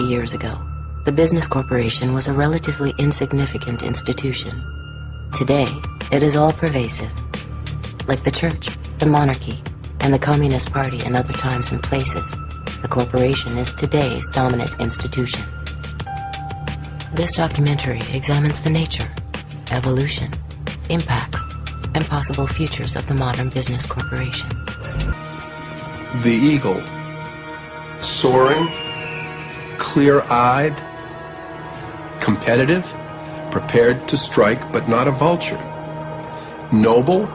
50 years ago, the business corporation was a relatively insignificant institution. Today, it is all-pervasive. Like the church, the monarchy, and the Communist Party in other times and places, the corporation is today's dominant institution. This documentary examines the nature, evolution, impacts, and possible futures of the modern business corporation. The eagle, soaring, clear-eyed, competitive, prepared to strike, but not a vulture. Noble,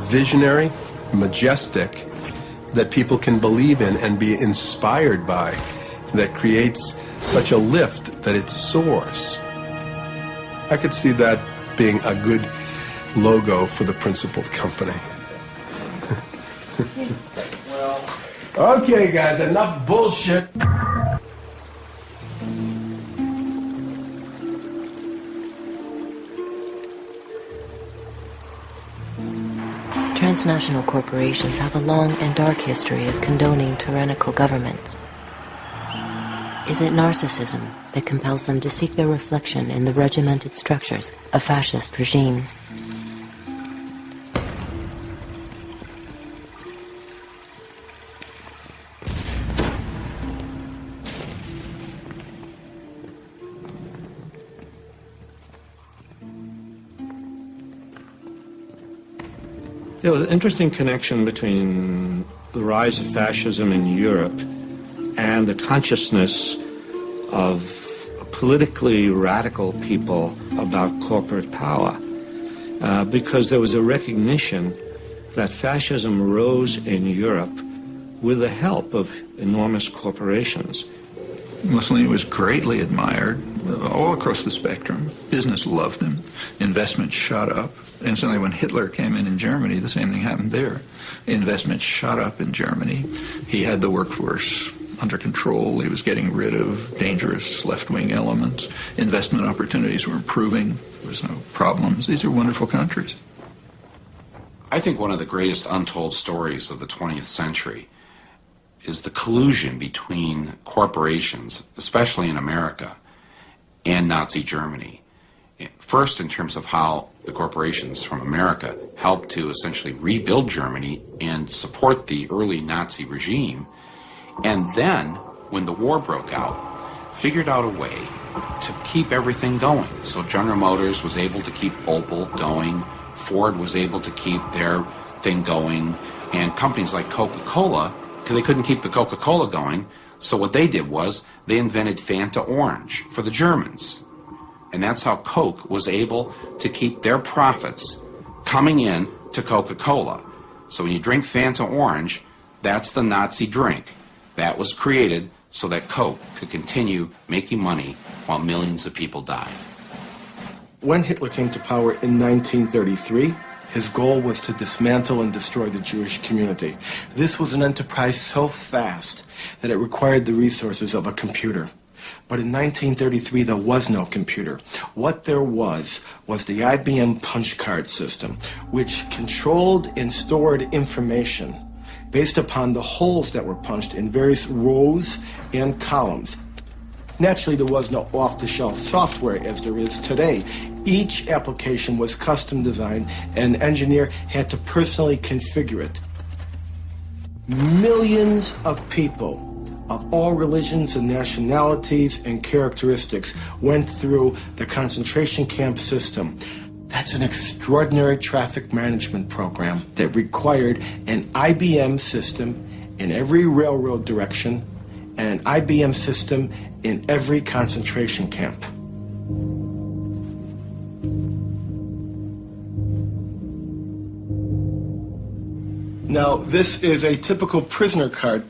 visionary, majestic, that people can believe in and be inspired by, that creates such a lift that it soars. I could see that being a good logo for the principal company. Okay, guys, enough bullshit. Transnational corporations have a long and dark history of condoning tyrannical governments. Is it narcissism that compels them to seek their reflection in the regimented structures of fascist regimes? There was an interesting connection between the rise of fascism in Europe and the consciousness of politically radical people about corporate power, because there was a recognition that fascism rose in Europe with the help of enormous corporations. Mussolini was greatly admired all across the spectrum. Business loved him. Investment shot up. Instantly, when Hitler came in Germany, the same thing happened there. Investment shot up in Germany. He had the workforce under control. He was getting rid of dangerous left-wing elements. Investment opportunities were improving. There was no problems. These are wonderful countries. I think one of the greatest untold stories of the 20th century is the collusion between corporations, especially in America, and Nazi Germany. First, in terms of how the corporations from America helped to essentially rebuild Germany and support the early Nazi regime, and then, when the war broke out, figured out a way to keep everything going. So General Motors was able to keep Opel going, Ford was able to keep their thing going, and companies like Coca-Cola, because they couldn't keep the Coca-Cola going, so what they did was they invented Fanta Orange for the Germans. And that's how Coke was able to keep their profits coming in to Coca-Cola. So when you drink Fanta Orange, that's the Nazi drink. That was created so that Coke could continue making money while millions of people died. When Hitler came to power in 1933, his goal was to dismantle and destroy the Jewish community. This was an enterprise so fast that it required the resources of a computer. But in 1933, there was no computer. What there was the IBM punch card system, which controlled and stored information based upon the holes that were punched in various rows and columns. Naturally, there was no off-the-shelf software as there is today. Each application was custom designed, and an engineer had to personally configure it. Millions of people of all religions and nationalities and characteristics went through the concentration camp system. That's an extraordinary traffic management program that required an IBM system in every railroad direction and an IBM system in every concentration camp. Now, this is a typical prisoner card.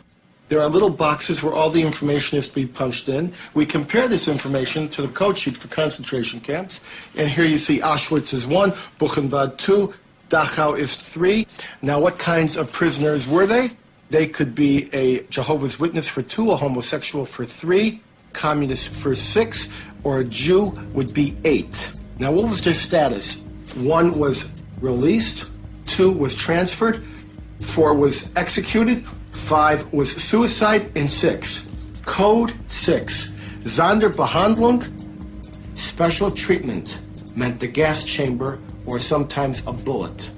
There are little boxes where all the information is to be punched in. We compare this information to the code sheet for concentration camps. And here you see Auschwitz is 1, Buchenwald 2, Dachau is 3. Now, what kinds of prisoners were they? They could be a Jehovah's Witness for 2, a homosexual for 3, communist for 6, or a Jew would be 8. Now, what was their status? 1 was released, 2 was transferred, 4 was executed, 5 was suicide, and 6 Code 6, Sonderbehandlung, special treatment, meant the gas chamber or sometimes a bullet.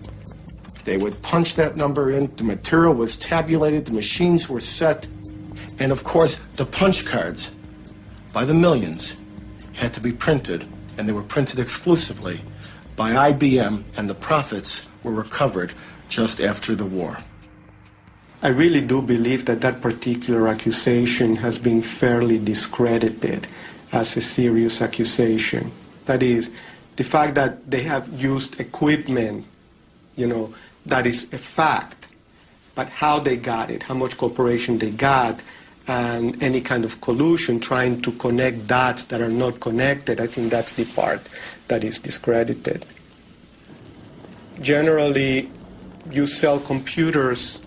They would punch that number in, the material was tabulated, the machines were set, and of course the punch cards, by the millions, had to be printed, and they were printed exclusively by IBM, and the profits were recovered just after the war. I really do believe that that particular accusation has been fairly discredited as a serious accusation. That is, the fact that they have used equipment, that is a fact, but how they got it, how much cooperation they got, and any kind of collusion trying to connect dots that are not connected, I think that's the part that is discredited. Generally, you sell computers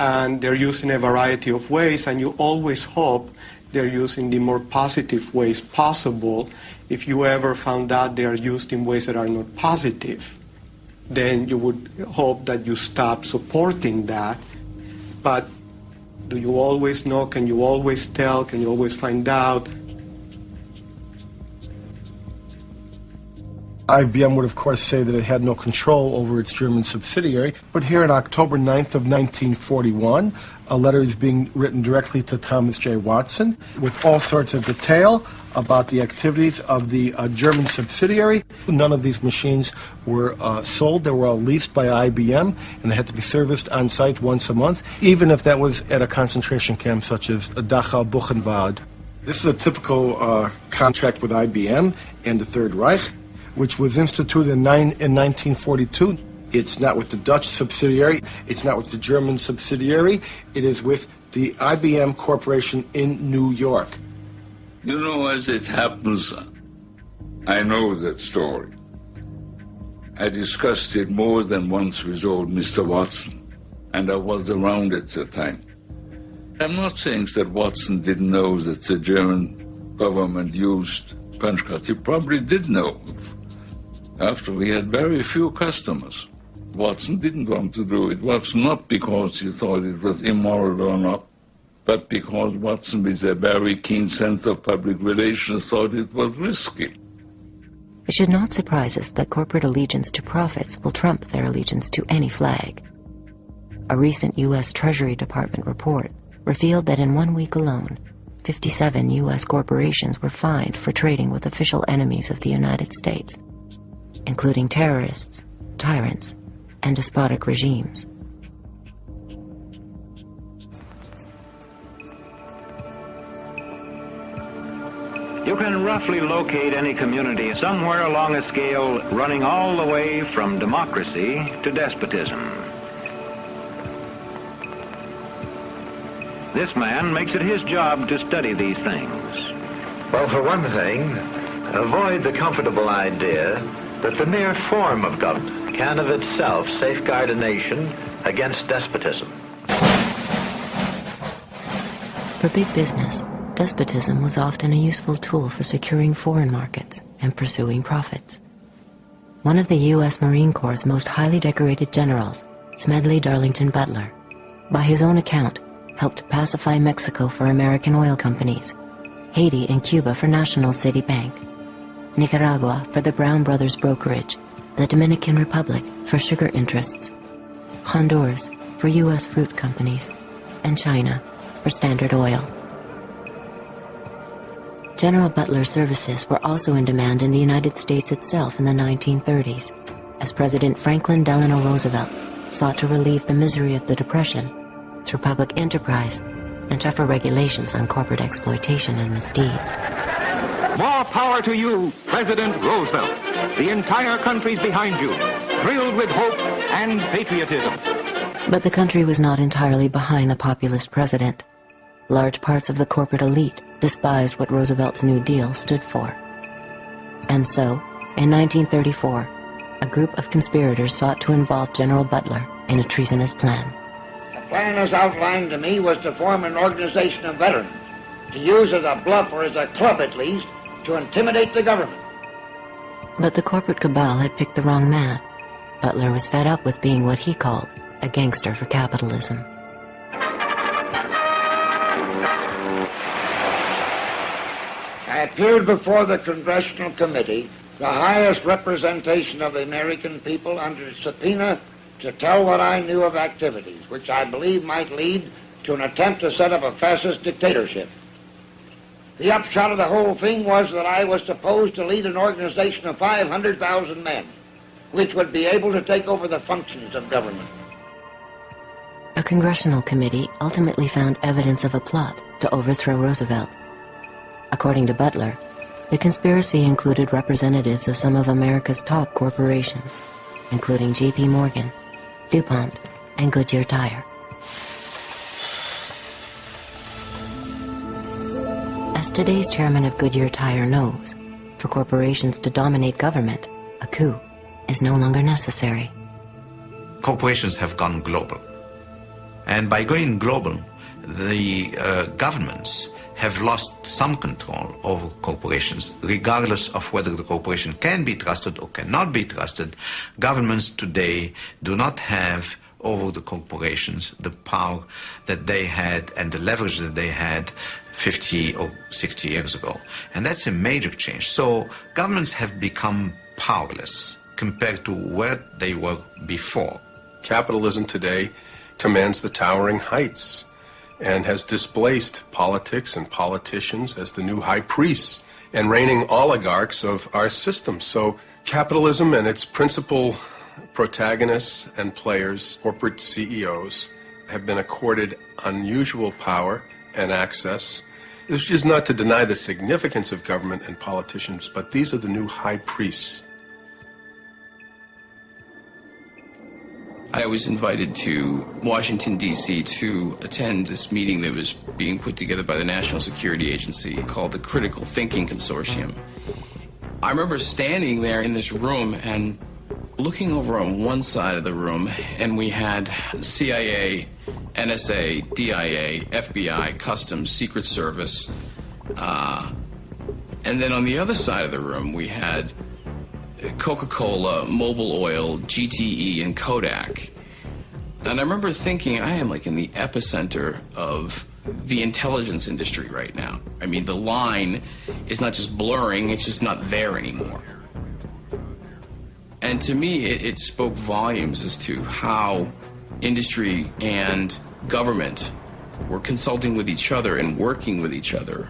and they're used in a variety of ways, and you always hope they're used in the more positive ways possible. If you ever found out they are used in ways that are not positive, then you would hope that you stop supporting that. But do you always know? Can you always tell? Can you always find out? IBM would, of course, say that it had no control over its German subsidiary. But here on October 9th of 1941, a letter is being written directly to Thomas J. Watson with all sorts of detail about the activities of the German subsidiary. None of these machines were sold. They were all leased by IBM, and they had to be serviced on site once a month, even if that was at a concentration camp such as Dachau, Buchenwald. This is a typical contract with IBM and the Third Reich, which was instituted in 1942. It's not with the Dutch subsidiary, it's not with the German subsidiary, it is with the IBM Corporation in New York. As it happens, I know that story. I discussed it more than once with old Mr. Watson, and I was around at the time. I'm not saying that Watson didn't know that the German government used punch cards. He probably did know. After we had very few customers. Watson didn't want to do it. It was not because he thought it was immoral or not, but because Watson, with a very keen sense of public relations, thought it was risky. It should not surprise us that corporate allegiance to profits will trump their allegiance to any flag. A recent U.S. Treasury Department report revealed that in 1 week alone, 57 U.S. corporations were fined for trading with official enemies of the United States, including terrorists, tyrants, and despotic regimes. You can roughly locate any community somewhere along a scale running all the way from democracy to despotism. This man makes it his job to study these things. Well, for one thing, avoid the comfortable idea that the mere form of government can of itself safeguard a nation against despotism. For big business, despotism was often a useful tool for securing foreign markets and pursuing profits. One of the U.S. Marine Corps' most highly decorated generals, Smedley Darlington Butler, by his own account, helped pacify Mexico for American oil companies, Haiti and Cuba for National City Bank, Nicaragua for the Brown Brothers Brokerage, the Dominican Republic for sugar interests, Honduras for U.S. fruit companies, and China for Standard Oil. General Butler's services were also in demand in the United States itself in the 1930s, as President Franklin Delano Roosevelt sought to relieve the misery of the Depression through public enterprise and tougher regulations on corporate exploitation and misdeeds. More power to you, President Roosevelt. The entire country's behind you, thrilled with hope and patriotism. But the country was not entirely behind the populist president. Large parts of the corporate elite despised what Roosevelt's New Deal stood for. And so, in 1934, a group of conspirators sought to involve General Butler in a treasonous plan. The plan as outlined to me was to form an organization of veterans, to use as a bluff or as a club at least, to intimidate the government. But the corporate cabal had picked the wrong man. Butler was fed up with being what he called a gangster for capitalism. I appeared before the Congressional Committee, the highest representation of the American people, under subpoena to tell what I knew of activities which I believe might lead to an attempt to set up a fascist dictatorship. The upshot of the whole thing was that I was supposed to lead an organization of 500,000 men, which would be able to take over the functions of government. A congressional committee ultimately found evidence of a plot to overthrow Roosevelt. According to Butler, the conspiracy included representatives of some of America's top corporations, including J.P. Morgan, DuPont, and Goodyear Tire. As today's chairman of Goodyear Tire knows, for corporations to dominate government, a coup is no longer necessary. Corporations have gone global. And by going global, the governments have lost some control over corporations, regardless of whether the corporation can be trusted or cannot be trusted. Governments today do not have over the corporations the power that they had and the leverage that they had 50 or 60 years ago. And that's a major change. So governments have become powerless compared to where they were before. Capitalism today commands the towering heights and has displaced politics and politicians as the new high priests and reigning oligarchs of our system. So capitalism and its principal protagonists and players, corporate CEOs, have been accorded unusual power and access. This is not to deny the significance of government and politicians, but these are the new high priests. I was invited to Washington, D.C. to attend this meeting that was being put together by the National Security Agency called the Critical Thinking Consortium. I remember standing there in this room and looking over on one side of the room, and we had CIA, NSA, DIA, FBI, Customs, Secret Service, and then on the other side of the room we had Coca-Cola, Mobil Oil, GTE, and Kodak. And I remember thinking, I am like in the epicenter of the intelligence industry right now. I mean, the line is not just blurring, it's just not there anymore. And to me, it spoke volumes as to how industry and government were consulting with each other and working with each other